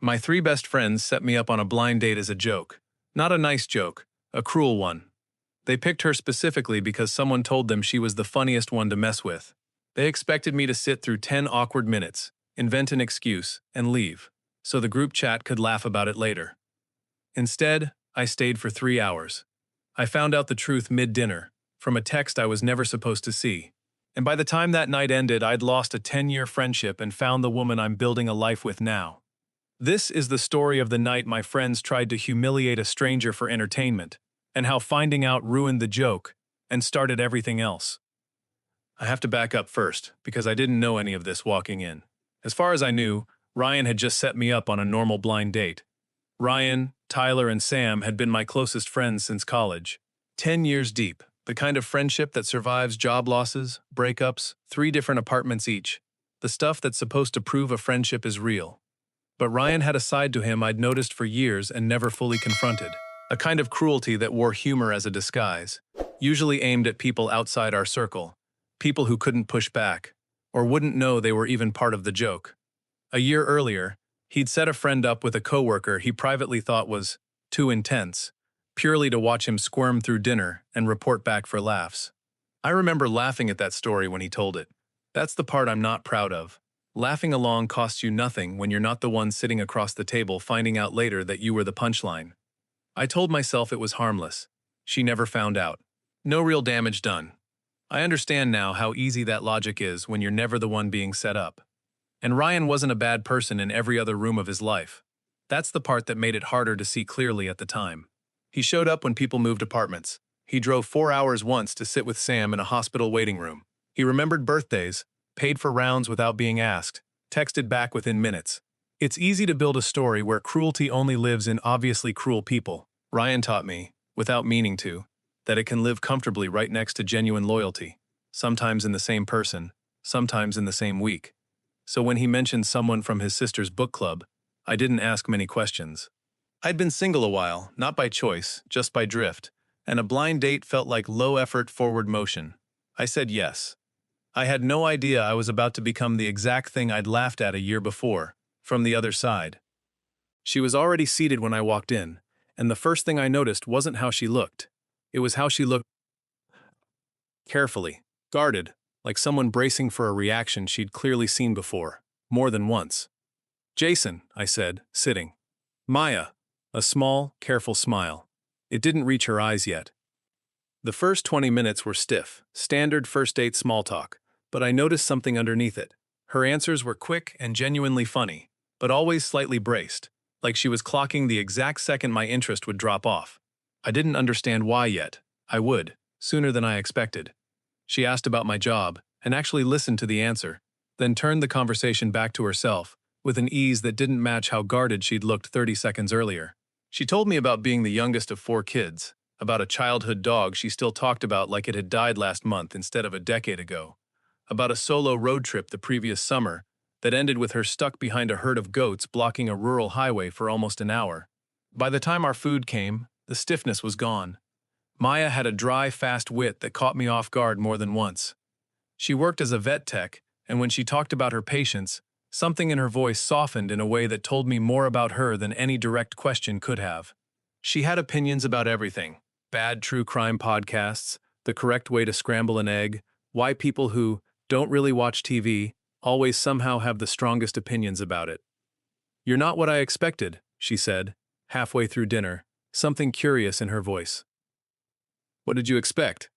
My three best friends set me up on a blind date as a joke. Not a nice joke, a cruel one. They picked her specifically because someone told them she was the funniest one to mess with. They expected me to sit through 10 awkward minutes, invent an excuse, and leave, so the group chat could laugh about it later. Instead, I stayed for 3 hours. I found out the truth mid-dinner, from a text I was never supposed to see. And by the time that night ended, I'd lost a 10-year friendship and found the woman I'm building a life with now. This is the story of the night my friends tried to humiliate a stranger for entertainment, and how finding out ruined the joke and started everything else. I have to back up first, because I didn't know any of this walking in. As far as I knew, Ryan had just set me up on a normal blind date. Ryan, Tyler, and Sam had been my closest friends since college. 10 years deep, the kind of friendship that survives job losses, breakups, 3 different apartments each. The stuff that's supposed to prove a friendship is real. But Ryan had a side to him I'd noticed for years and never fully confronted. A kind of cruelty that wore humor as a disguise, usually aimed at people outside our circle, people who couldn't push back, or wouldn't know they were even part of the joke. A year earlier, he'd set a friend up with a coworker he privately thought was too intense, purely to watch him squirm through dinner and report back for laughs. I remember laughing at that story when he told it. That's the part I'm not proud of. Laughing along costs you nothing when you're not the one sitting across the table finding out later that you were the punchline. I told myself it was harmless. She never found out. No real damage done. I understand now how easy that logic is when you're never the one being set up. And Ryan wasn't a bad person in every other room of his life. That's the part that made it harder to see clearly at the time. He showed up when people moved apartments. He drove 4 hours once to sit with Sam in a hospital waiting room. He remembered birthdays, paid for rounds without being asked, texted back within minutes. It's easy to build a story where cruelty only lives in obviously cruel people. Ryan taught me, without meaning to, that it can live comfortably right next to genuine loyalty, sometimes in the same person, sometimes in the same week. So when he mentioned someone from his sister's book club, I didn't ask many questions. I'd been single a while, not by choice, just by drift, and a blind date felt like low-effort forward motion. I said yes. I had no idea I was about to become the exact thing I'd laughed at a year before, from the other side. She was already seated when I walked in, and the first thing I noticed wasn't how she looked. It was how she looked carefully, guarded, like someone bracing for a reaction she'd clearly seen before, more than once. "Jason," I said, sitting. "Maya," a small, careful smile. It didn't reach her eyes yet. The first 20 minutes were stiff, standard first date small talk, but I noticed something underneath it. Her answers were quick and genuinely funny, but always slightly braced, like she was clocking the exact second my interest would drop off. I didn't understand why yet. I would, sooner than I expected. She asked about my job, and actually listened to the answer, then turned the conversation back to herself, with an ease that didn't match how guarded she'd looked 30 seconds earlier. She told me about being the youngest of 4 kids, about a childhood dog she still talked about like it had died last month instead of a decade ago, about a solo road trip the previous summer that ended with her stuck behind a herd of goats blocking a rural highway for almost an hour. By the time our food came, the stiffness was gone. Maya had a dry, fast wit that caught me off guard more than once. She worked as a vet tech, and when she talked about her patients, something in her voice softened in a way that told me more about her than any direct question could have. She had opinions about everything: bad true crime podcasts, the correct way to scramble an egg, why people who don't really watch TV always somehow have the strongest opinions about it. "You're not what I expected," she said, halfway through dinner, something curious in her voice. "What did you expect?"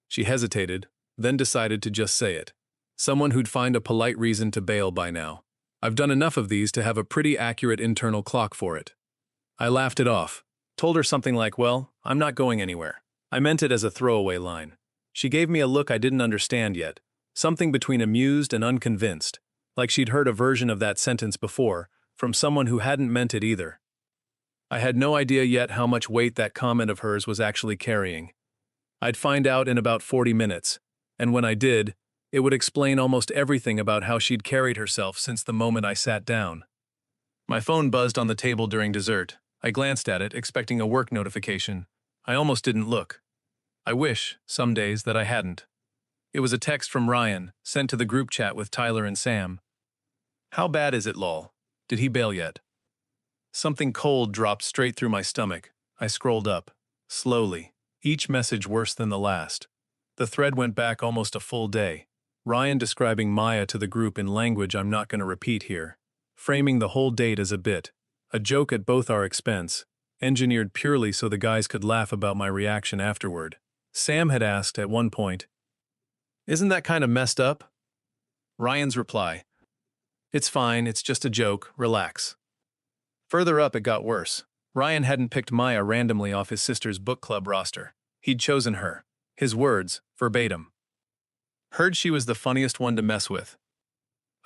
She hesitated, then decided to just say it. Someone who'd find a polite reason to bail by now. I've done enough of these to have a pretty accurate internal clock for it. I laughed it off, told her something like, "Well, I'm not going anywhere." I meant it as a throwaway line. She gave me a look I didn't understand yet, something between amused and unconvinced, like she'd heard a version of that sentence before, from someone who hadn't meant it either. I had no idea yet how much weight that comment of hers was actually carrying. I'd find out in about 40 minutes, and when I did, it would explain almost everything about how she'd carried herself since the moment I sat down. My phone buzzed on the table during dessert. I glanced at it, expecting a work notification. I almost didn't look. I wish, some days, that I hadn't. It was a text from Ryan, sent to the group chat with Tyler and Sam. "How bad is it, lol? Did he bail yet?" Something cold dropped straight through my stomach. I scrolled up. Slowly. Each message worse than the last. The thread went back almost a full day. Ryan describing Maya to the group in language I'm not going to repeat here. Framing the whole date as a bit. A joke at both our expense. Engineered purely so the guys could laugh about my reaction afterward. Sam had asked at one point, "Isn't that kind of messed up?" Ryan's reply, "It's fine, it's just a joke, relax." Further up it got worse. Ryan hadn't picked Maya randomly off his sister's book club roster. He'd chosen her. His words, verbatim. "Heard she was the funniest one to mess with."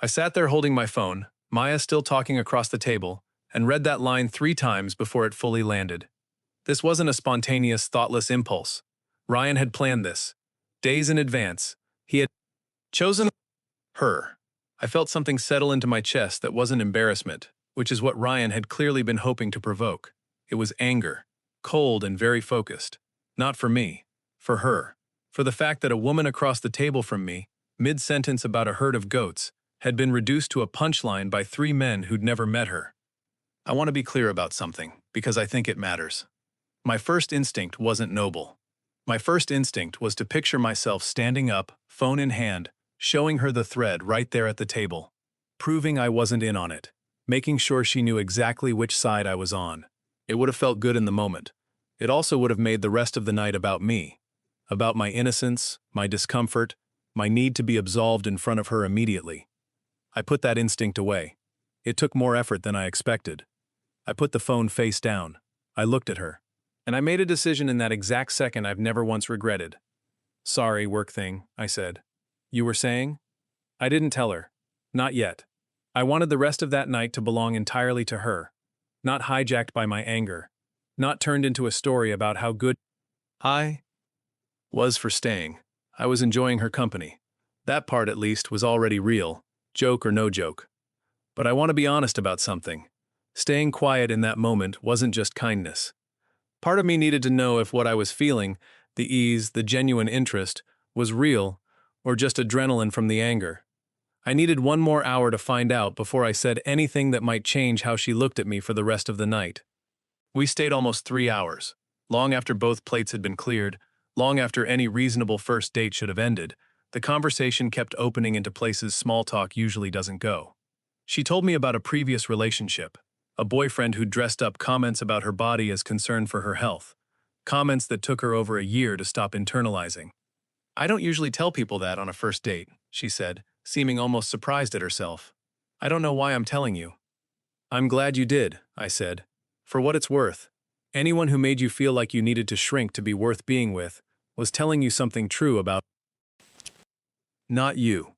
I sat there holding my phone, Maya still talking across the table, and read that line 3 times before it fully landed. This wasn't a spontaneous, thoughtless impulse. Ryan had planned this. Days in advance. He had chosen her. I felt something settle into my chest that wasn't embarrassment, which is what Ryan had clearly been hoping to provoke. It was anger. Cold and very focused. Not for me. For her. For the fact that a woman across the table from me, mid-sentence about a herd of goats, had been reduced to a punchline by 3 men who'd never met her. I want to be clear about something, because I think it matters. My first instinct wasn't noble. My first instinct was to picture myself standing up, phone in hand, showing her the thread right there at the table, proving I wasn't in on it, making sure she knew exactly which side I was on. It would have felt good in the moment. It also would have made the rest of the night about me, about my innocence, my discomfort, my need to be absolved in front of her immediately. I put that instinct away. It took more effort than I expected. I put the phone face down. I looked at her. And I made a decision in that exact second I've never once regretted. "Sorry, work thing," I said. "You were saying?" I didn't tell her. Not yet. I wanted the rest of that night to belong entirely to her. Not hijacked by my anger. Not turned into a story about how good I was for staying. I was enjoying her company. That part, at least, was already real, joke or no joke. But I want to be honest about something. Staying quiet in that moment wasn't just kindness. Part of me needed to know if what I was feeling, the ease, the genuine interest, was real or just adrenaline from the anger. I needed 1 more hour to find out before I said anything that might change how she looked at me for the rest of the night. We stayed almost 3 hours, long after both plates had been cleared, long after any reasonable first date should have ended. The conversation kept opening into places small talk usually doesn't go. She told me about a previous relationship, a boyfriend who dressed up comments about her body as concern for her health, comments that took her over a year to stop internalizing. "I don't usually tell people that on a first date," she said, seeming almost surprised at herself. "I don't know why I'm telling you." "I'm glad you did," I said. "For what it's worth, anyone who made you feel like you needed to shrink to be worth being with was telling you something true about not you."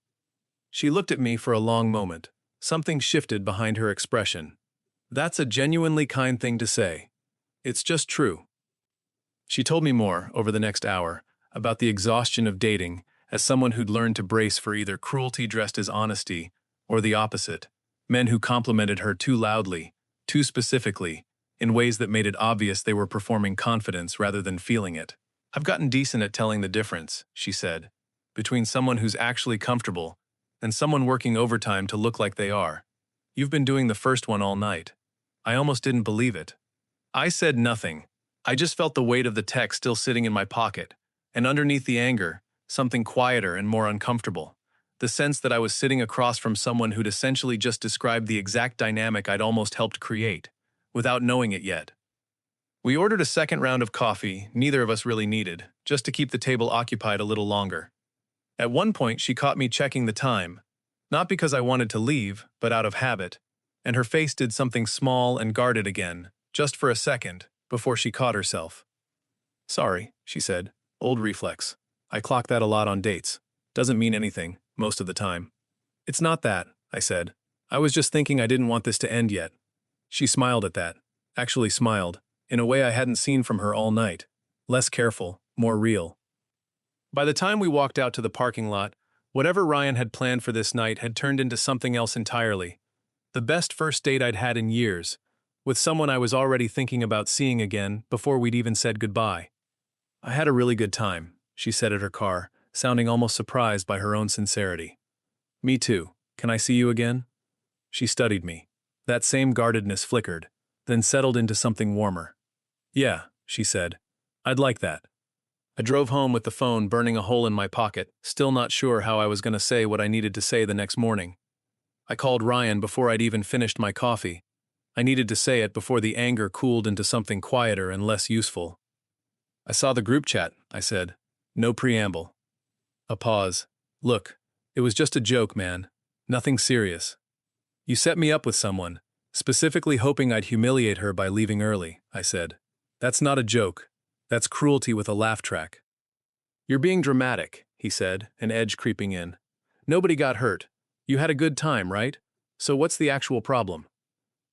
She looked at me for a long moment. Something shifted behind her expression. "That's a genuinely kind thing to say. It's just true." She told me more, over the next hour, about the exhaustion of dating as someone who'd learned to brace for either cruelty dressed as honesty or the opposite, men who complimented her too loudly, too specifically, in ways that made it obvious they were performing confidence rather than feeling it. "I've gotten decent at telling the difference," she said, "between someone who's actually comfortable and someone working overtime to look like they are. You've been doing the first one all night." I almost didn't believe it. I said nothing. I just felt the weight of the text still sitting in my pocket, and underneath the anger, something quieter and more uncomfortable. The sense that I was sitting across from someone who'd essentially just described the exact dynamic I'd almost helped create, without knowing it yet. We ordered a second round of coffee neither of us really needed, just to keep the table occupied a little longer. At one point, she caught me checking the time, not because I wanted to leave, but out of habit, and her face did something small and guarded again, just for a second, before she caught herself. "Sorry," she said. "Old reflex. I clock that a lot on dates. Doesn't mean anything, most of the time." "It's not that," I said. "I was just thinking I didn't want this to end yet." She smiled at that. Actually smiled, in a way I hadn't seen from her all night. Less careful, more real. By the time we walked out to the parking lot, whatever Ryan had planned for this night had turned into something else entirely. The best first date I'd had in years, with someone I was already thinking about seeing again before we'd even said goodbye. "I had a really good time," she said at her car, sounding almost surprised by her own sincerity. "Me too. Can I see you again?" She studied me. That same guardedness flickered. then settled into something warmer. "Yeah," she said. "I'd like that." I drove home with the phone burning a hole in my pocket, still not sure how I was going to say what I needed to say the next morning. I called Ryan before I'd even finished my coffee. I needed to say it before the anger cooled into something quieter and less useful. "I saw the group chat," I said. No preamble. A pause. "Look, it was just a joke, man. Nothing serious. You set me up with someone, specifically hoping I'd humiliate her by leaving early," I said. "That's not a joke. That's cruelty with a laugh track." "You're being dramatic," he said, an edge creeping in. "Nobody got hurt. You had a good time, right? So what's the actual problem?"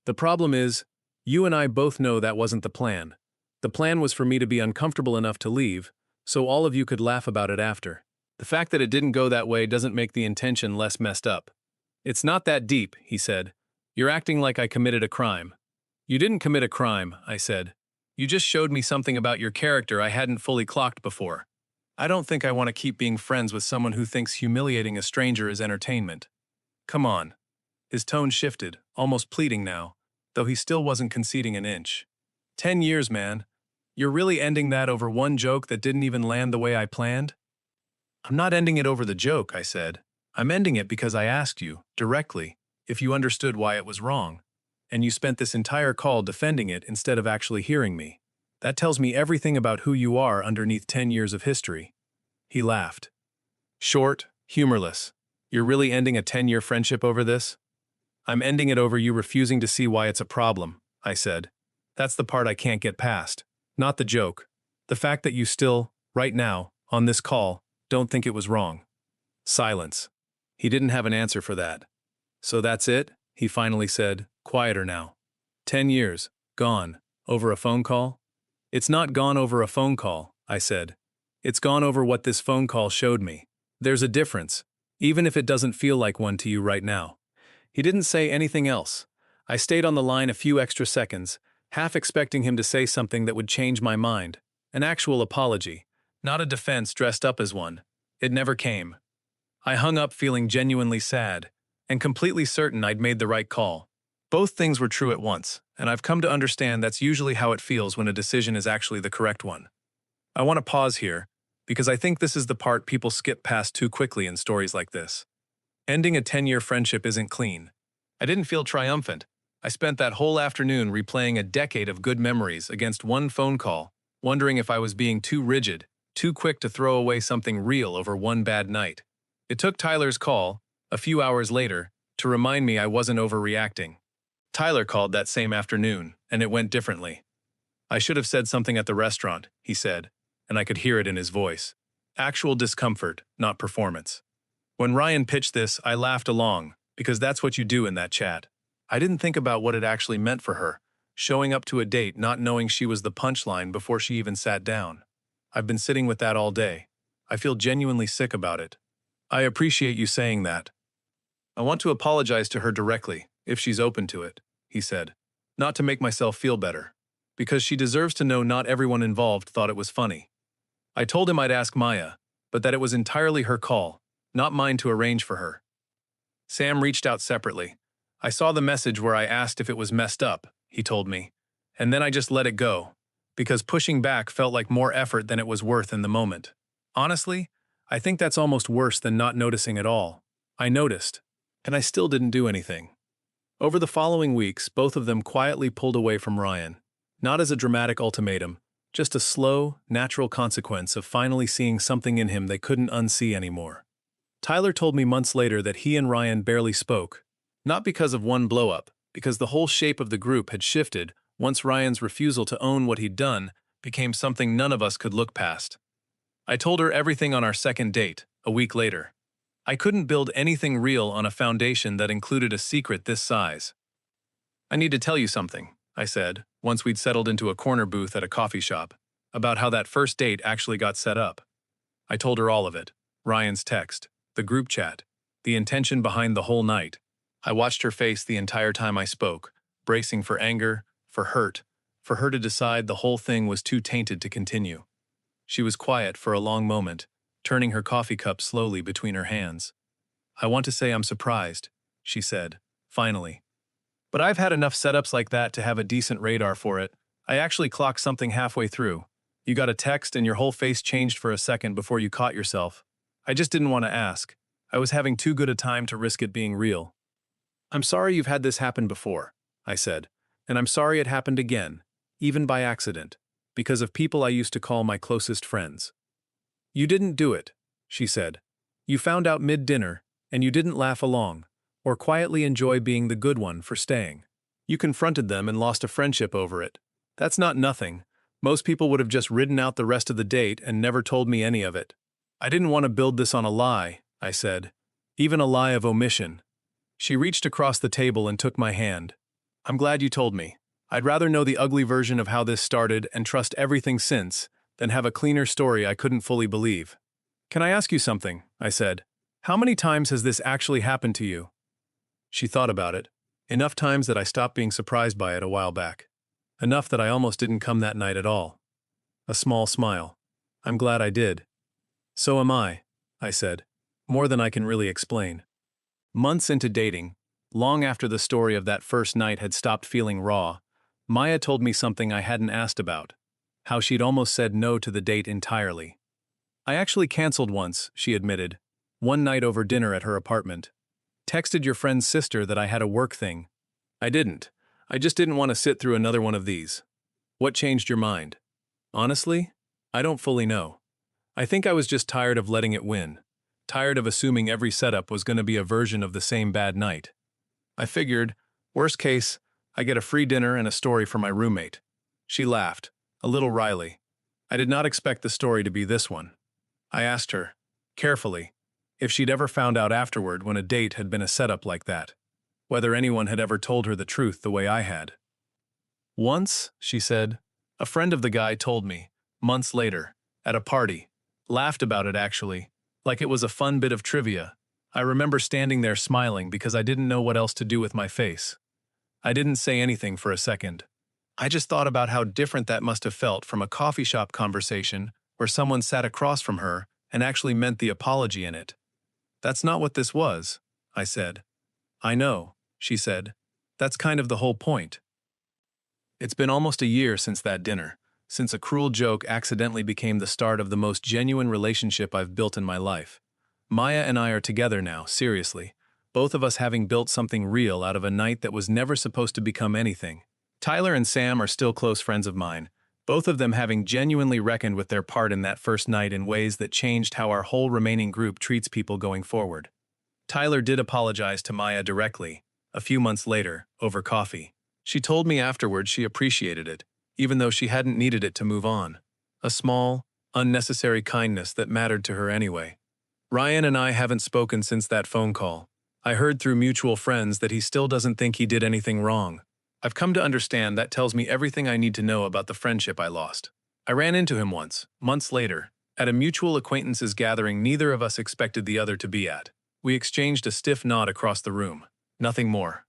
"The problem is, you and I both know that wasn't the plan. The plan was for me to be uncomfortable enough to leave, so all of you could laugh about it after. The fact that it didn't go that way doesn't make the intention less messed up." "It's not that deep," he said. "You're acting like I committed a crime." "You didn't commit a crime," I said. "You just showed me something about your character I hadn't fully clocked before. I don't think I want to keep being friends with someone who thinks humiliating a stranger is entertainment. Come on." His tone shifted, almost pleading now, though he still wasn't conceding an inch. 10 years, man. You're really ending that over one joke that didn't even land the way I planned?" "I'm not ending it over the joke," I said. "I'm ending it because I asked you, directly, if you understood why it was wrong. And you spent this entire call defending it instead of actually hearing me. That tells me everything about who you are underneath 10 years of history." He laughed. Short, humorless. "You're really ending a 10-year friendship over this?" "I'm ending it over you refusing to see why it's a problem," I said. "That's the part I can't get past. Not the joke. The fact that you still, right now, on this call, don't think it was wrong." Silence. He didn't have an answer for that. "So that's it?" he finally said, quieter now. 10 years, gone, over a phone call?" "It's not gone over a phone call," I said. "It's gone over what this phone call showed me. There's a difference, even if it doesn't feel like one to you right now." He didn't say anything else. I stayed on the line a few extra seconds, half expecting him to say something that would change my mind. An actual apology, not a defense dressed up as one. It never came. I hung up feeling genuinely sad, and completely certain I'd made the right call. Both things were true at once, and I've come to understand that's usually how it feels when a decision is actually the correct one. I want to pause here, because I think this is the part people skip past too quickly in stories like this. Ending a 10-year friendship isn't clean. I didn't feel triumphant. I spent that whole afternoon replaying a decade of good memories against one phone call, wondering if I was being too rigid, too quick to throw away something real over one bad night. It took Tyler's call, a few hours later, to remind me I wasn't overreacting. Tyler called that same afternoon, and it went differently. "I should have said something at the restaurant," he said, and I could hear it in his voice. Actual discomfort, not performance. When Ryan pitched this, I laughed along, because that's what you do in that chat. I didn't think about what it actually meant for her, showing up to a date not knowing she was the punchline before she even sat down. I've been sitting with that all day. I feel genuinely sick about it. "I appreciate you saying that. I want to apologize to her directly, if she's open to it," he said. "Not to make myself feel better. Because she deserves to know not everyone involved thought it was funny." I told him I'd ask Maya, but that it was entirely her call, not mine to arrange for her. Sam reached out separately. "I saw the message where I asked if it was messed up," he told me, and then I just let it go, because pushing back felt like more effort than it was worth in the moment. Honestly, I think that's almost worse than not noticing at all. I noticed, and I still didn't do anything. Over the following weeks, both of them quietly pulled away from Ryan, not as a dramatic ultimatum, just a slow, natural consequence of finally seeing something in him they couldn't unsee anymore. Tyler told me months later that he and Ryan barely spoke, not because of one blow-up, because the whole shape of the group had shifted once Ryan's refusal to own what he'd done became something none of us could look past. I told her everything on our second date, a week later. I couldn't build anything real on a foundation that included a secret this size. "I need to tell you something," I said, once we'd settled into a corner booth at a coffee shop, about how that first date actually got set up. I told her all of it. Ryan's text, the group chat, the intention behind the whole night. I watched her face the entire time I spoke, bracing for anger, for hurt, for her to decide the whole thing was too tainted to continue. She was quiet for a long moment, turning her coffee cup slowly between her hands. "I want to say I'm surprised," she said, finally. But I've had enough setups like that to have a decent radar for it. I actually clocked something halfway through. You got a text and your whole face changed for a second before you caught yourself. I just didn't want to ask. I was having too good a time to risk it being real. I'm sorry you've had this happen before, I said, and I'm sorry it happened again, even by accident, because of people I used to call my closest friends. You didn't do it, she said. You found out mid-dinner, and you didn't laugh along, or quietly enjoy being the good one for staying. You confronted them and lost a friendship over it. That's not nothing. Most people would have just ridden out the rest of the date and never told me any of it. I didn't want to build this on a lie, I said, even a lie of omission. She reached across the table and took my hand. I'm glad you told me. I'd rather know the ugly version of how this started and trust everything since than have a cleaner story I couldn't fully believe. Can I ask you something? I said. How many times has this actually happened to you? She thought about it. Enough times that I stopped being surprised by it a while back. Enough that I almost didn't come that night at all. A small smile. I'm glad I did. So am I said. More than I can really explain. Months into dating, long after the story of that first night had stopped feeling raw, Maya told me something I hadn't asked about. How she'd almost said no to the date entirely. I actually canceled once, she admitted. One night over dinner at her apartment. Texted your friend's sister that I had a work thing. I didn't. I just didn't want to sit through another one of these. What changed your mind? Honestly, I don't fully know. I think I was just tired of letting it win. Tired of assuming every setup was going to be a version of the same bad night. I figured, worst case, I get a free dinner and a story for my roommate. She laughed, a little wryly. I did not expect the story to be this one. I asked her, carefully, if she'd ever found out afterward when a date had been a setup like that. Whether anyone had ever told her the truth the way I had. Once, she said, a friend of the guy told me, months later, at a party, laughed about it actually, like it was a fun bit of trivia. I remember standing there smiling because I didn't know what else to do with my face. I didn't say anything for a second. I just thought about how different that must have felt from a coffee shop conversation where someone sat across from her and actually meant the apology in it. That's not what this was, I said. I know, she said. That's kind of the whole point. It's been almost a year since that dinner, since a cruel joke accidentally became the start of the most genuine relationship I've built in my life. Maya and I are together now, seriously, both of us having built something real out of a night that was never supposed to become anything. Tyler and Sam are still close friends of mine, both of them having genuinely reckoned with their part in that first night in ways that changed how our whole remaining group treats people going forward. Tyler did apologize to Maya directly, a few months later, over coffee. She told me afterwards she appreciated it, even though she hadn't needed it to move on. A small, unnecessary kindness that mattered to her anyway. Ryan and I haven't spoken since that phone call. I heard through mutual friends that he still doesn't think he did anything wrong. I've come to understand that tells me everything I need to know about the friendship I lost. I ran into him once, months later, at a mutual acquaintances gathering neither of us expected the other to be at. We exchanged a stiff nod across the room. Nothing more.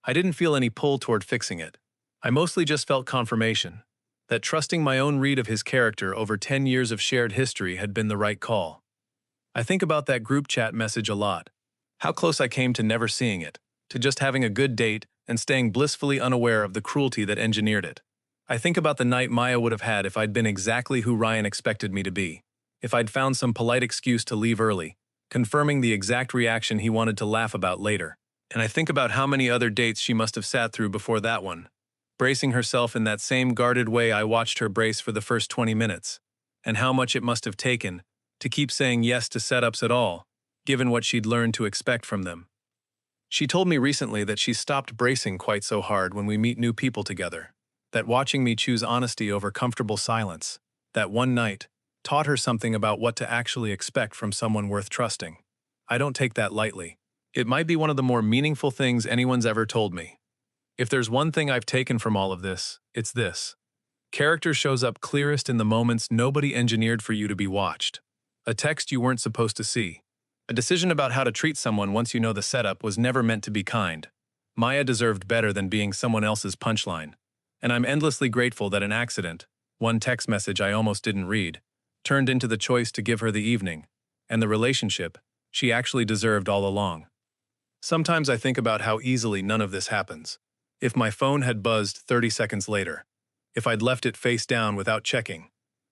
I didn't feel any pull toward fixing it. I mostly just felt confirmation that trusting my own read of his character over 10 years of shared history had been the right call. I think about that group chat message a lot. How close I came to never seeing it, to just having a good date and staying blissfully unaware of the cruelty that engineered it. I think about the night Maya would have had if I'd been exactly who Ryan expected me to be. If I'd found some polite excuse to leave early, confirming the exact reaction he wanted to laugh about later. And I think about how many other dates she must have sat through before that one, bracing herself in that same guarded way I watched her brace for the first 20 minutes, and how much it must have taken to keep saying yes to setups at all, given what she'd learned to expect from them. She told me recently that she stopped bracing quite so hard when we meet new people together, that watching me choose honesty over comfortable silence, that one night, taught her something about what to actually expect from someone worth trusting. I don't take that lightly. It might be one of the more meaningful things anyone's ever told me. If there's one thing I've taken from all of this, it's this. Character shows up clearest in the moments nobody engineered for you to be watched. A text you weren't supposed to see. A decision about how to treat someone once you know the setup was never meant to be kind. Maya deserved better than being someone else's punchline. And I'm endlessly grateful that an accident, one text message I almost didn't read, turned into the choice to give her the evening, and the relationship she actually deserved all along. Sometimes I think about how easily none of this happens. If my phone had buzzed 30 seconds later. If I'd left it face down without checking.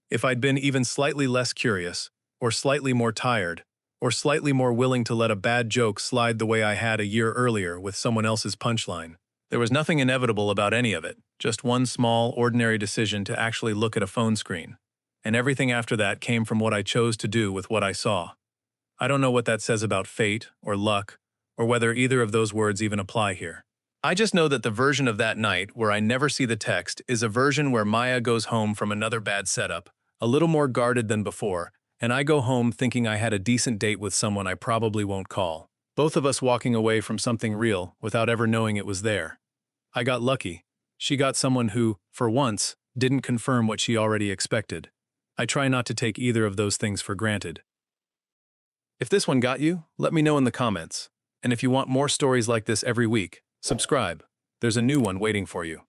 If I'd been even slightly less curious, or slightly more tired, or slightly more willing to let a bad joke slide the way I had a year earlier with someone else's punchline. There was nothing inevitable about any of it, just one small, ordinary decision to actually look at a phone screen. And everything after that came from what I chose to do with what I saw. I don't know what that says about fate, or luck, or whether either of those words even apply here. I just know that the version of that night where I never see the text is a version where Maya goes home from another bad setup, a little more guarded than before, and I go home thinking I had a decent date with someone I probably won't call. Both of us walking away from something real without ever knowing it was there. I got lucky. She got someone who, for once, didn't confirm what she already expected. I try not to take either of those things for granted. If this one got you, let me know in the comments. And if you want more stories like this every week, subscribe. There's a new one waiting for you.